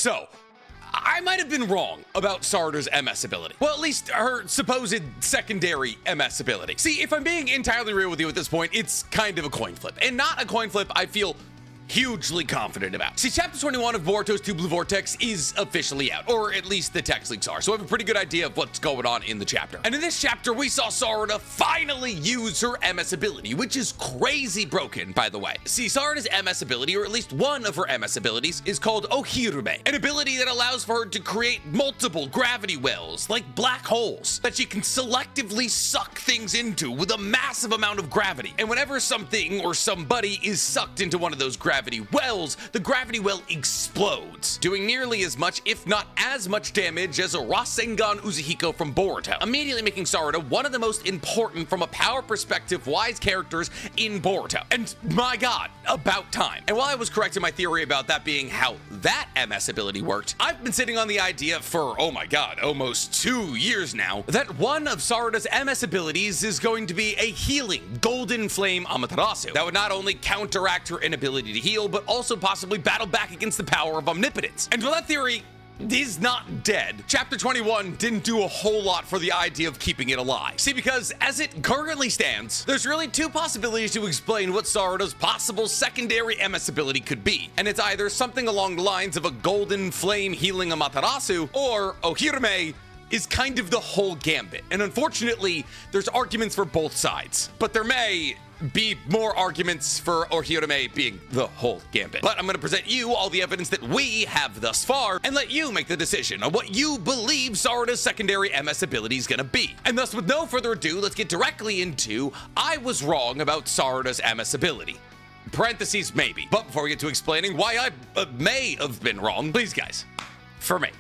So, I might have been wrong about Sarada's MS ability. Well, at least her supposed secondary MS ability. See, if I'm being entirely real with you at this point, it's kind of a coin flip. And not a coin flip I feel hugely confident about. See, chapter 21 of Boruto's 2 Blue Vortex is officially out, or at least the text leaks are, so I have a pretty good idea of what's going on in the chapter. And in this chapter, we saw Sarada finally use her MS ability, which is crazy broken, by the way. See, Sarada's MS ability, or at least one of her MS abilities, is called Ohirume, an ability that allows for her to create multiple gravity wells, like black holes, that she can selectively suck things into with a massive amount of gravity. And whenever something or somebody is sucked into one of those gravity wells, the gravity well explodes, doing nearly as much, if not as much damage as a Rasengan Uzuhiko from Boruto, immediately making Sarada one of the most important from a power perspective wise characters in Boruto. And my god, about time. And while I was correct in my theory about that being how that MS ability worked, I've been sitting on the idea for, oh my god, almost 2 years now, that one of Sarada's MS abilities is going to be a healing golden flame Amaterasu that would not only counteract her inability to heal, but also possibly battle back against the power of omnipotence. And while that theory is not dead, chapter 21 didn't do a whole lot for the idea of keeping it alive. See, because as it currently stands, there's really 2 possibilities to explain what Sarada's possible secondary MS ability could be. And it's either something along the lines of a golden flame healing Amaterasu, or Ohirume is kind of the whole gambit. And unfortunately, there's arguments for both sides, but there may be more arguments for Ohirume being the whole gambit. But I'm going to present you all the evidence that we have thus far and let you make the decision on what you believe Sarada's secondary MS ability is going to be. And thus, with no further ado, let's get directly into I was wrong about Sarada's MS ability. Parentheses, maybe. But before we get to explaining why I may have been wrong, please guys, for me,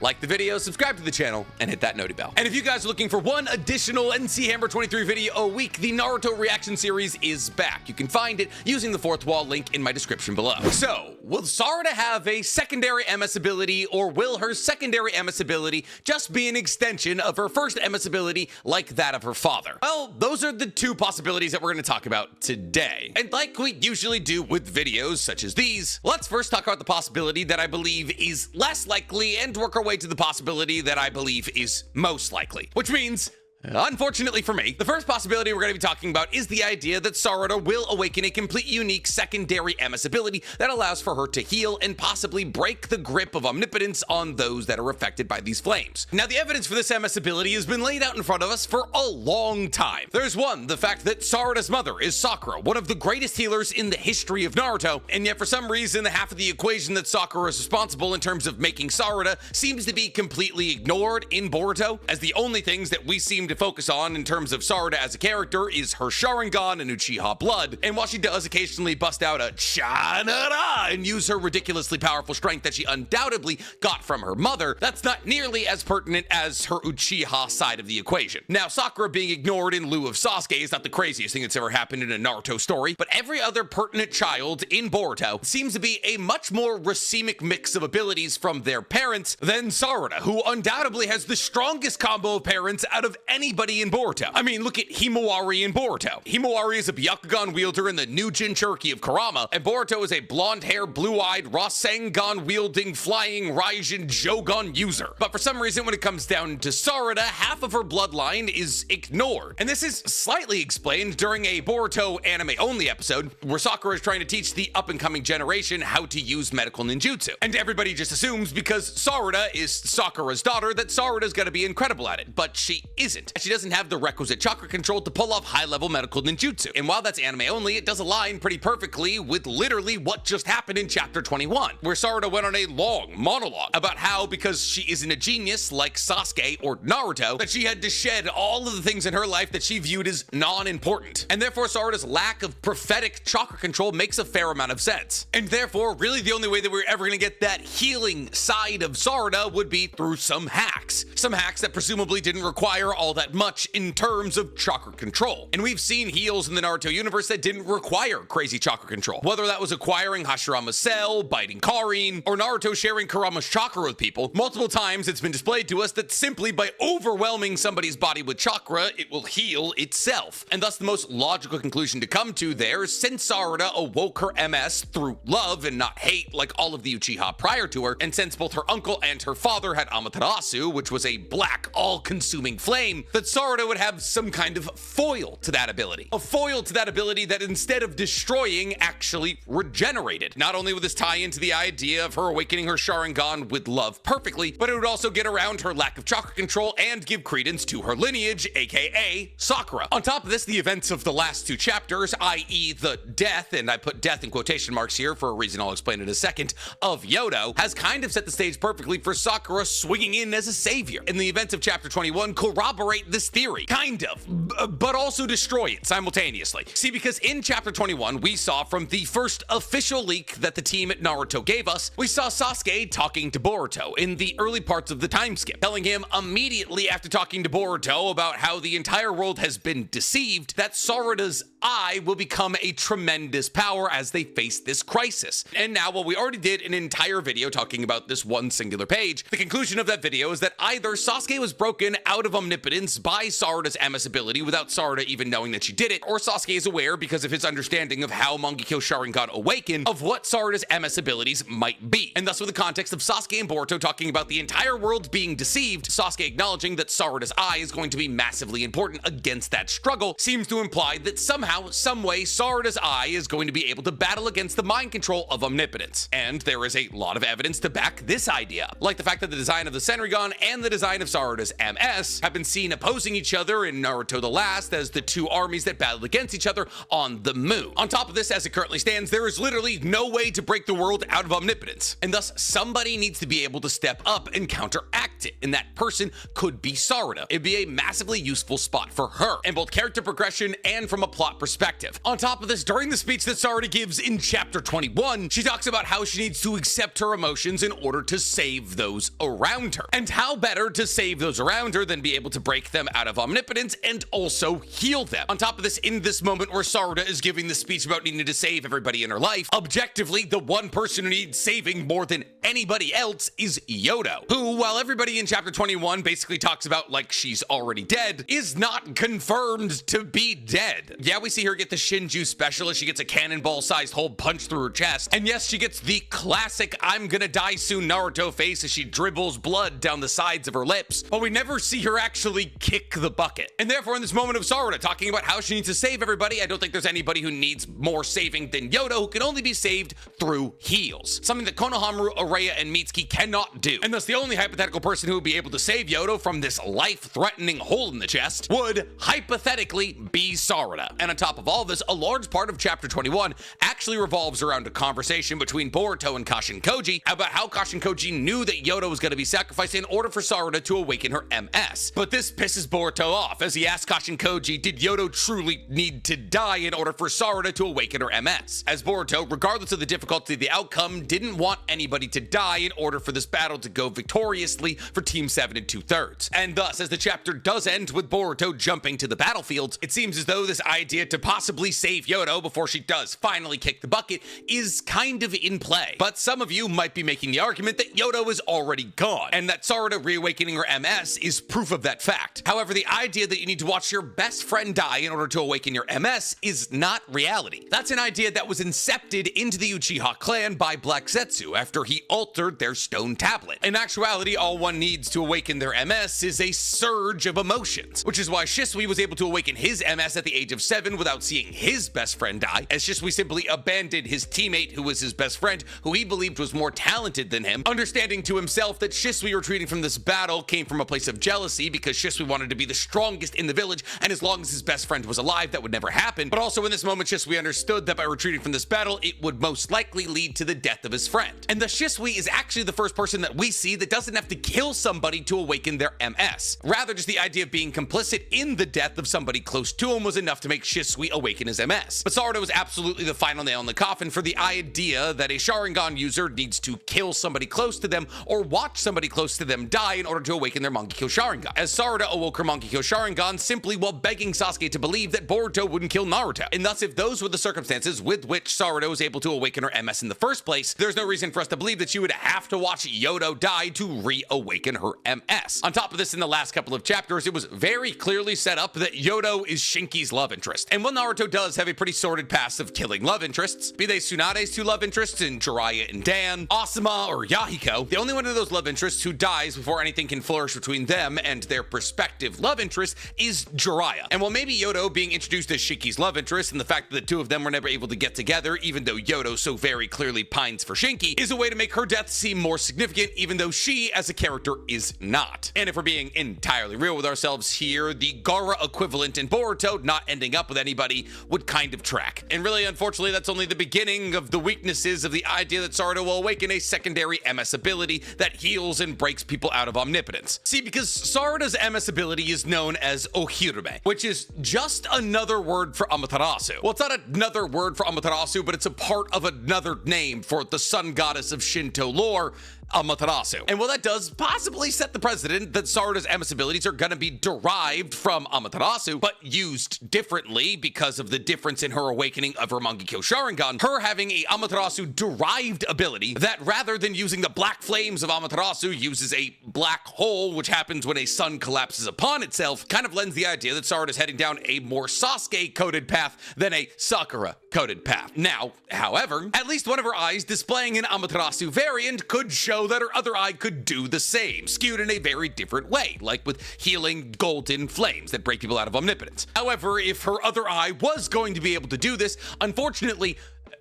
like the video, subscribe to the channel, and hit that noti bell. And if you guys are looking for one additional NC Hammer 23 video a week, the Naruto reaction series is back. You can find it using the 4th wall link in my description below. So, will Sarada have a secondary MS ability, or will her secondary MS ability just be an extension of her first MS ability like that of her father? Well, those are the 2 possibilities that we're going to talk about today. And like we usually do with videos such as these, let's first talk about the possibility that I believe is less likely and work our way to the possibility that I believe is most likely, which means, unfortunately for me, the first possibility we're going to be talking about is the idea that Sarada will awaken a complete unique secondary MS ability that allows for her to heal and possibly break the grip of omnipotence on those that are affected by these flames. Now, the evidence for this MS ability has been laid out in front of us for a long time. There's one, the fact that Sarada's mother is Sakura, one of the greatest healers in the history of Naruto, and yet for some reason the half of the equation that Sakura is responsible in terms of making Sarada seems to be completely ignored in Boruto, as the only things that we seem to focus on in terms of Sarada as a character is her Sharingan and Uchiha blood. And while she does occasionally bust out a Chanara and use her ridiculously powerful strength that she undoubtedly got from her mother, that's not nearly as pertinent as her Uchiha side of the equation. Now, Sakura being ignored in lieu of Sasuke is not the craziest thing that's ever happened in a Naruto story, but every other pertinent child in Boruto seems to be a much more racemic mix of abilities from their parents than Sarada, who undoubtedly has the strongest combo of parents out of anybody in Boruto. I mean, look at Himawari in Boruto. Himawari is a Byakugan wielder in the new Jinchuriki of Kurama, and Boruto is a blonde-haired, blue-eyed, Rasengan-wielding, flying Raijin Jogan user. But for some reason, when it comes down to Sarada, half of her bloodline is ignored. And this is slightly explained during a Boruto anime-only episode, where Sakura is trying to teach the up-and-coming generation how to use medical ninjutsu. And everybody just assumes because Sarada is Sakura's daughter that Sarada's gonna be incredible at it, but she isn't. She doesn't have the requisite chakra control to pull off high-level medical ninjutsu. And while that's anime only, it does align pretty perfectly with literally what just happened in chapter 21, where Sarada went on a long monologue about how, because she isn't a genius like Sasuke or Naruto, that she had to shed all of the things in her life that she viewed as non-important. And therefore, Sarada's lack of prophetic chakra control makes a fair amount of sense. And therefore, really the only way that we're ever gonna get that healing side of Sarada would be through some hacks. Some hacks that presumably didn't require all that much in terms of chakra control. And we've seen heals in the Naruto universe that didn't require crazy chakra control. Whether that was acquiring Hashirama's cell, biting Karin, or Naruto sharing Kurama's chakra with people, multiple times it's been displayed to us that simply by overwhelming somebody's body with chakra, it will heal itself. And thus the most logical conclusion to come to there, since Sarada awoke her MS through love and not hate like all of the Uchiha prior to her, and since both her uncle and her father had Amaterasu, which was a black, all-consuming flame, that Sarada would have some kind of foil to that ability. A foil to that ability that instead of destroying, actually regenerated. Not only would this tie into the idea of her awakening her Sharingan with love perfectly, but it would also get around her lack of chakra control and give credence to her lineage, aka Sakura. On top of this, the events of the last two chapters, i.e. the death, and I put death in quotation marks here for a reason I'll explain in a second, of Yodo, has kind of set the stage perfectly for Sakura swinging in as a savior. And the events of chapter 21 corroborate this theory, kind of, but also destroy it simultaneously. See, because in chapter 21, we saw from the first official leak that the team at Naruto gave us, we saw Sasuke talking to Boruto in the early parts of the time skip, telling him immediately after talking to Boruto about how the entire world has been deceived, that Sarada's eye will become a tremendous power as they face this crisis. And now, while we already did an entire video talking about this one singular page, the conclusion of that video is that either Sasuke was broken out of omnipotence by Sarada's MS ability without Sarada even knowing that she did it, or Sasuke is aware because of his understanding of how Mangekyou Sharingan awakened of what Sarada's MS abilities might be. And thus, with the context of Sasuke and Boruto talking about the entire world being deceived, Sasuke acknowledging that Sarada's eye is going to be massively important against that struggle, seems to imply that somehow, someway, Sarada's eye is going to be able to battle against the mind control of omnipotence. And there is a lot of evidence to back this idea, like the fact that the design of the Sharingan and the design of Sarada's MS have been seen opposing each other in Naruto the Last as the two armies that battled against each other on the moon. On top of this, as it currently stands, there is literally no way to break the world out of omnipotence, and thus somebody needs to be able to step up and counteract it, and that person could be Sarada. It'd be a massively useful spot for her, in both character progression and from a plot perspective. On top of this, during the speech that Sarada gives in chapter 21, she talks about how she needs to accept her emotions in order to save those around her. And how better to save those around her than be able to break them out of omnipotence and also heal them. On top of this, in this moment where Sarada is giving the speech about needing to save everybody in her life, objectively, the one person who needs saving more than anybody else is Yodo, who, while everybody in chapter 21 basically talks about like she's already dead, is not confirmed to be dead. Yeah, we see her get the Shinju special as she gets a cannonball-sized hole punched through her chest, and yes, she gets the classic I'm gonna die soon Naruto face as she dribbles blood down the sides of her lips, but we never see her actually kick the bucket. And therefore, in this moment of Sarada talking about how she needs to save everybody, I don't think there's anybody who needs more saving than Yodo, who can only be saved through heals, something that Konohamaru, Araya, and Mitsuki cannot do. And thus, the only hypothetical person who would be able to save Yodo from this life-threatening hole in the chest would, hypothetically, be Sarada. And on top of all this, a large part of chapter 21 actually revolves around a conversation between Boruto and Kashin Koji about how Kashin Koji knew that Yodo was going to be sacrificed in order for Sarada to awaken her MS. But this pisses Boruto off as he asks Kashin Koji, did Yodo truly need to die in order for Sarada to awaken her MS? As Boruto, regardless of the difficulty of the outcome, didn't want anybody to die in order for this battle to go victoriously for Team 7 and 2/3. And thus, as the chapter does end with Boruto jumping to the battlefield, it seems as though this idea to possibly save Yodo before she does finally kick the bucket is kind of in play. But some of you might be making the argument that Yodo is already gone, and that Sarada reawakening her MS is proof of that fact. However, the idea that you need to watch your best friend die in order to awaken your MS is not reality. That's an idea that was incepted into the Uchiha clan by Black Zetsu after he altered their stone tablet. In actuality, all one needs to awaken their MS is a surge of emotions, which is why Shisui was able to awaken his MS at the age of 7 without seeing his best friend die, as Shisui simply abandoned his teammate who was his best friend, who he believed was more talented than him, understanding to himself that Shisui retreating from this battle came from a place of jealousy because Shisui wanted to be the strongest in the village, and as long as his best friend was alive, that would never happen. But also in this moment, Shisui understood that by retreating from this battle, it would most likely lead to the death of his friend. And thus Shisui is actually the first person that we see that doesn't have to kill somebody to awaken their MS. Rather, just the idea of being complicit in the death of somebody close to him was enough to make Shisui awaken his MS. But Sarada was absolutely the final nail in the coffin for the idea that a Sharingan user needs to kill somebody close to them or watch somebody close to them die in order to awaken their Mangekyou Sharingan. As Sarada awoke her Mangekyou Sharingan simply while begging Sasuke to believe that Boruto wouldn't kill Naruto. And thus, if those were the circumstances with which Sarada was able to awaken her MS in the first place, there's no reason for us to believe that she would have to watch Yodo die to reawaken her MS. On top of this, in the last couple of chapters, it was very clearly set up that Yodo is Shinki's love interest. And while Naruto does have a pretty sordid past of killing love interests, be they Tsunade's two love interests in Jiraiya and Dan, Asuma or Yahiko, the only one of those love interests who dies before anything can flourish between them and their prospective love interest is Jiraiya. And while maybe Yodo being introduced as Shinki's love interest and the fact that the two of them were never able to get together, even though Yodo so very clearly pines for Shinki, is a way to make her death seem more significant, even though she as a character is not. And if we're being entirely real with ourselves here, the Gaara equivalent in Boruto not ending up with anybody would kind of track. And really, unfortunately, that's only the beginning of the weaknesses of the idea that Sarada will awaken a secondary MS ability that heals and breaks people out of omnipotence. See, because Sarada's MS ability is known as Ohirime, which is just another word for Amaterasu. Well, it's not another word for Amaterasu, but it's a part of another name for the sun goddess of Shinto lore, Amaterasu. And while that does possibly set the precedent that Sarada's MS abilities are gonna be derived from Amaterasu, but used differently because of the difference in her awakening of her Mangekyou Sharingan, her having a Amaterasu-derived ability that, rather than using the black flames of Amaterasu, uses a black hole, which happens when a sun collapses upon itself, kind of lends the idea that Sarada's heading down a more Sasuke-coded path than a Sakura-coded path. Now, however, at least one of her eyes displaying an Amaterasu variant could show that her other eye could do the same, skewed in a very different way, like with healing golden flames that break people out of omnipotence. However, if her other eye was going to be able to do this, unfortunately,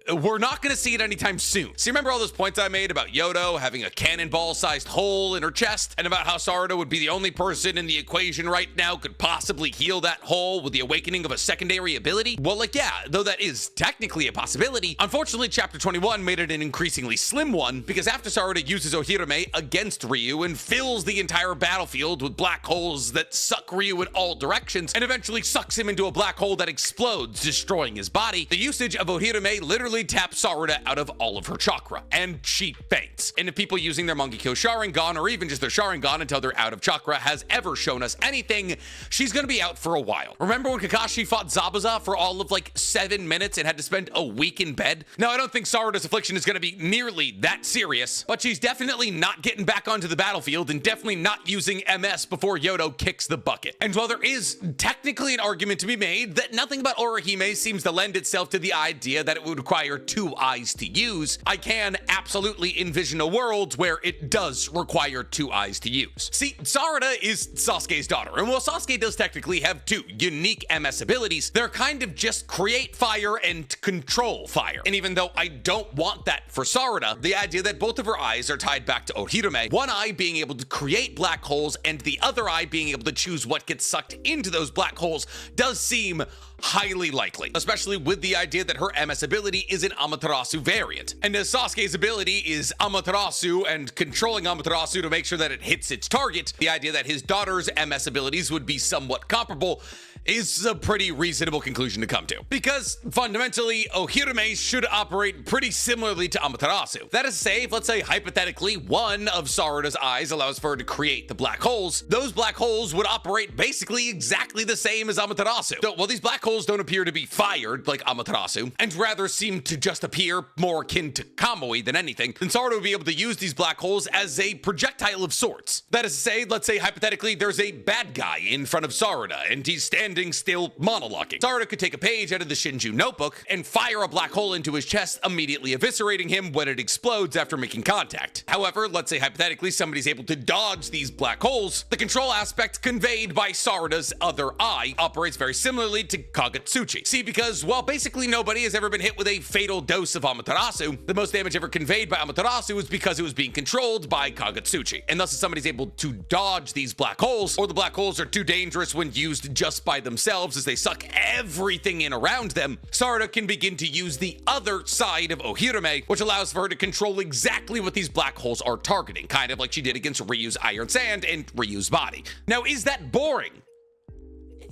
we're not going to see it anytime soon. So remember all those points I made about Yodo having a cannonball-sized hole in her chest, and about how Sarada would be the only person in the equation right now could possibly heal that hole with the awakening of a secondary ability? Well, like, yeah, though that is technically a possibility, unfortunately, Chapter 21 made it an increasingly slim one, because after Sarada uses Ohirime against Ryu and fills the entire battlefield with black holes that suck Ryu in all directions, and eventually sucks him into a black hole that explodes, destroying his body, the usage of Ohirime literally taps Sarada out of all of her chakra, and she faints. And if people using their Mangekyou Sharingan, or even just their Sharingan until they're out of chakra, has ever shown us anything, she's gonna be out for a while. Remember when Kakashi fought Zabuza for all of like 7 minutes and had to spend a week in bed? Now, I don't think Sarada's affliction is gonna be nearly that serious, but she's definitely not getting back onto the battlefield and definitely not using MS before Yodo kicks the bucket. And while there is technically an argument to be made that nothing about Orihime seems to lend itself to the idea that it would require 2 eyes to use, I can absolutely envision a world where it does require 2 eyes to use. See, Sarada is Sasuke's daughter, and while Sasuke does technically have 2 unique MS abilities, they're kind of just create fire and control fire. And even though I don't want that for Sarada, the idea that both of her eyes are tied back to Ohirime, one eye being able to create black holes and the other eye being able to choose what gets sucked into those black holes, does seem highly likely, especially with the idea that her MS ability is an Amaterasu variant. And as Sasuke's ability is Amaterasu and controlling Amaterasu to make sure that it hits its target, the idea that his daughter's MS abilities would be somewhat comparable is a pretty reasonable conclusion to come to. Because fundamentally, Ohirime should operate pretty similarly to Amaterasu. That is to say, if let's say hypothetically one of Sarada's eyes allows for her to create the black holes, those black holes would operate basically exactly the same as Amaterasu. So while these black holes don't appear to be fired like Amaterasu, and rather seem to just appear more akin to Kamui than anything, then Sarada would be able to use these black holes as a projectile of sorts. That is to say, let's say hypothetically there's a bad guy in front of Sarada and he's standing still monologuing. Sarada could take a page out of the Shinju notebook and fire a black hole into his chest, immediately eviscerating him when it explodes after making contact. However, let's say hypothetically somebody's able to dodge these black holes, the control aspect conveyed by Sarada's other eye operates very similarly to Kagetsuchi. See, because while basically nobody has ever been hit with a fatal dose of Amaterasu, the most damage ever conveyed by Amaterasu is because it was being controlled by Kagetsuchi. And thus if somebody's able to dodge these black holes, or the black holes are too dangerous when used just by themselves as they suck everything in around them, Sarada can begin to use the other side of Ohirime, which allows for her to control exactly what these black holes are targeting, kind of like she did against Ryu's Iron Sand and Ryu's body. Now, is that boring?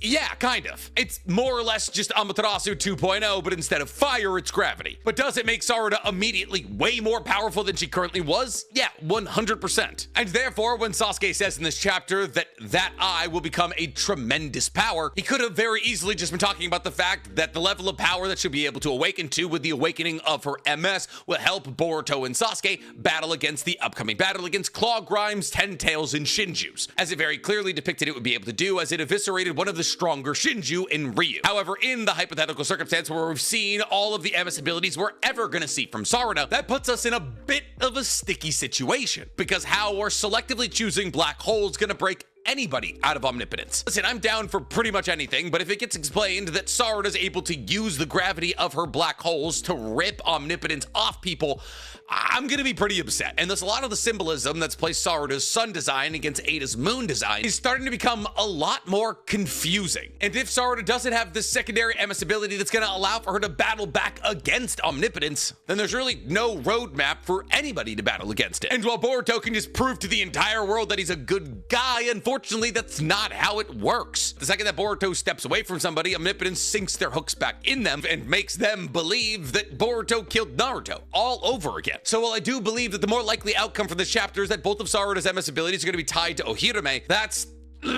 Yeah, kind of. It's more or less just Amaterasu 2.0, but instead of fire, it's gravity. But does it make Sarada immediately way more powerful than she currently was? Yeah, 100%. And therefore, when Sasuke says in this chapter that eye will become a tremendous power, he could have very easily just been talking about the fact that the level of power that she'll be able to awaken to with the awakening of her MS will help Boruto and Sasuke battle against the upcoming battle against Claw, Grimes, Ten Tails, and Shinju's, as it very clearly depicted it would be able to do as it eviscerated one of the stronger Shinju in Ryu. However, in the hypothetical circumstance where we've seen all of the MS abilities we're ever going to see from Sarada, that puts us in a bit of a sticky situation, because how we're selectively choosing black holes going to break anybody out of omnipotence. Listen, I'm down for pretty much anything, but if it gets explained that Sarada's able to use the gravity of her black holes to rip omnipotence off people, I'm gonna be pretty upset. And thus a lot of the symbolism that's placed Sarada's sun design against Ada's moon design is starting to become a lot more confusing. And if Sarada doesn't have this secondary MS ability that's gonna allow for her to battle back against omnipotence, then there's really no roadmap for anybody to battle against it. And while Boruto can just prove to the entire world that he's a good guy, unfortunately that's not how it works. The second that Boruto steps away from somebody, omnipotence sinks their hooks back in them and makes them believe that Boruto killed Naruto all over again. So while I do believe that the more likely outcome for this chapter is that both of Sarada's MS abilities are going to be tied to Ohirame, that's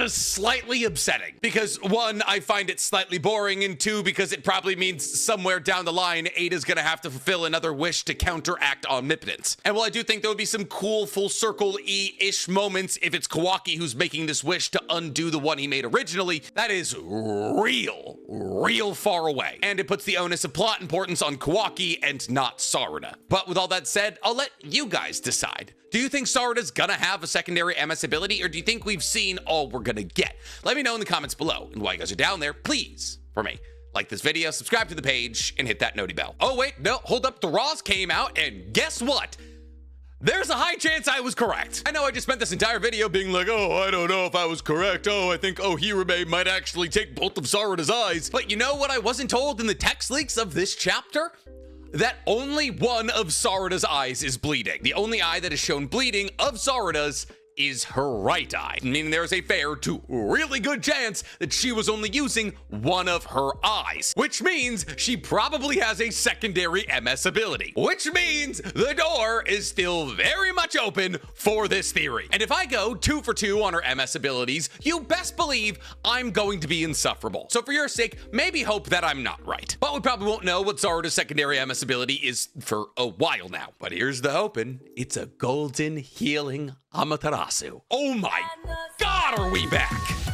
slightly upsetting, because one, I find it slightly boring, and two, because it probably means somewhere down the line Ada's gonna have to fulfill another wish to counteract omnipotence. And while I do think there would be some cool full circle-y-ish moments if it's Kawaki who's making this wish to undo the one he made originally, that is real far away, and it puts the onus of plot importance on Kawaki and not Sarada. But with all that said, I'll let you guys decide. Do you think Sarada's gonna have a secondary MS ability, or do you think we've seen all we're gonna get? Let me know in the comments below. And while you guys are down there, please, for me, like this video, subscribe to the page, and hit that noti bell. Oh wait, no, hold up, the Raws came out, and guess what? There's a high chance I was correct. I know I just spent this entire video being like, oh, I don't know if I was correct. Oh, I think Ohirame might actually take both of Sarada's eyes. But you know what I wasn't told in the text leaks of this chapter? That only one of Sarada's eyes is bleeding. The only eye that is shown bleeding of Sarada's is her right eye, meaning there is a fair to really good chance that she was only using one of her eyes, which means she probably has a secondary MS ability, which means the door is still very much open for this theory. And if I go 2 for 2 on her MS abilities, you best believe I'm going to be insufferable. So for your sake, maybe hope that I'm not right. But we probably won't know what Sarada's secondary MS ability is for a while now. But here's the hoping. It's a golden healing Amaterasu. Oh my God, are we back?